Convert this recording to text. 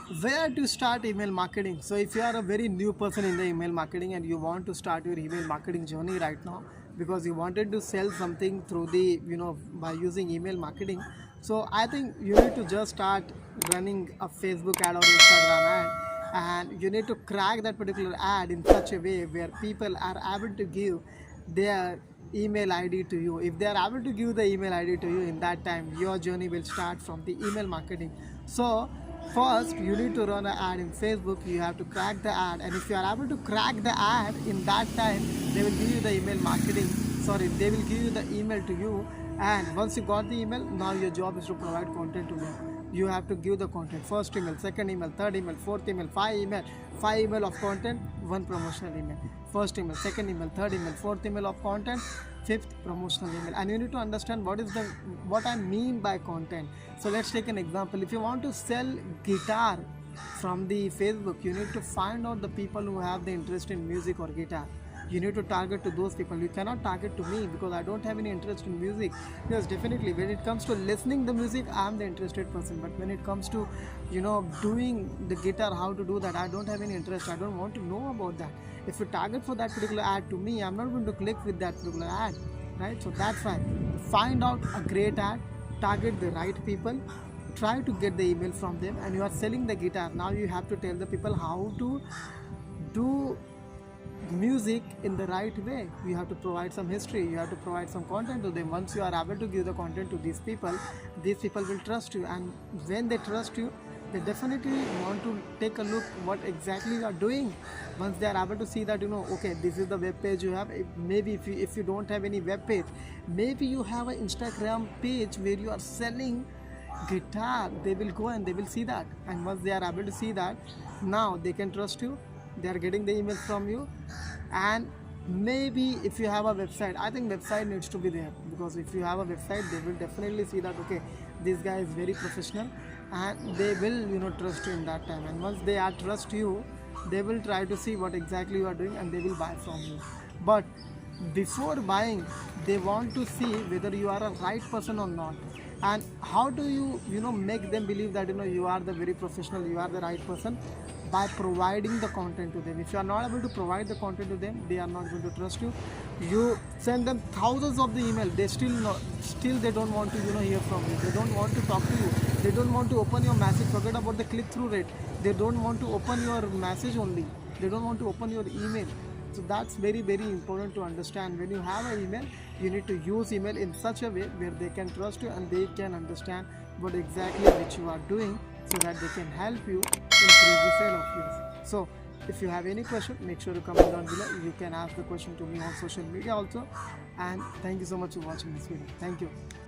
Where to start email marketing? So if you are a very new person in the email marketing and you want to start your email marketing journey right now because you wanted to sell something through the by using email marketing, so I think you need to just start running a Facebook ad or Instagram ad, and you need to crack that particular ad in such a way where people are able to give their email ID to you. If they are able to give the email ID to you, in that time your journey will start from the email marketing. So first, you need to run an ad in Facebook. You have to crack the ad, and if you are able to crack the ad in that time, they will give you the email marketing. Sorry, they will give you the email to you. And once you got the email, now your job is to provide content to them. You have to give the content: first email, second email, third email, fourth email, five email of content, one promotional email. First email, second email, third email, fourth email of content, fifth promotional email. And you need to understand what I mean by content. So let's take an example. If you want to sell guitar from the Facebook, you need to find out the people who have the interest in music or guitar. You need to target to those people. You cannot target to me because I don't have any interest in music. Yes, definitely when it comes to listening the music, I'm the interested person, but when it comes to doing the guitar, how to do that, I don't have any interest. I don't want to know about that. If you target for that particular ad to me, I'm not going to click with that particular ad, right? So that's why find out a great ad, target the right people, try to get the email from them. And you are selling the guitar, now you have to tell the people how to do music in the right way. You have to provide some history, you have to provide some content to them. Once you are able to give the content to these people will trust you, and when they trust you, they definitely want to take a look what exactly you are doing. Once they are able to see that okay, this is the web page you have. Maybe if you don't have any web page, maybe you have an Instagram page where you are selling guitar, they will go and they will see that. And once they are able to see that, now they can trust you. They are getting the email from you. And maybe if you have a website, I think website needs to be there, because if you have a website, they will definitely see that okay, this guy is very professional, and they will trust you in that time. And once they are trust you, they will try to see what exactly you are doing, and they will buy from you. But before buying, they want to see whether you are a right person or not. And how do you make them believe that you are the very professional, you are the right person? By providing the content to them. If you are not able to provide the content to them, they are not going to trust you. You send them thousands of the email, they still they don't want to hear from you. They don't want to talk to you. They don't want to open your message. Forget about the click-through rate. They don't want to open your message only. They don't want to open your email. So that's very, very important to understand. When you have an email, you need to use email in such a way where they can trust you and they can understand what exactly which you are doing, so that they can help you increase the sale of yours. So if you have any question, make sure to comment down below. You can ask the question to me on social media also. And thank you so much for watching this video. Thank you.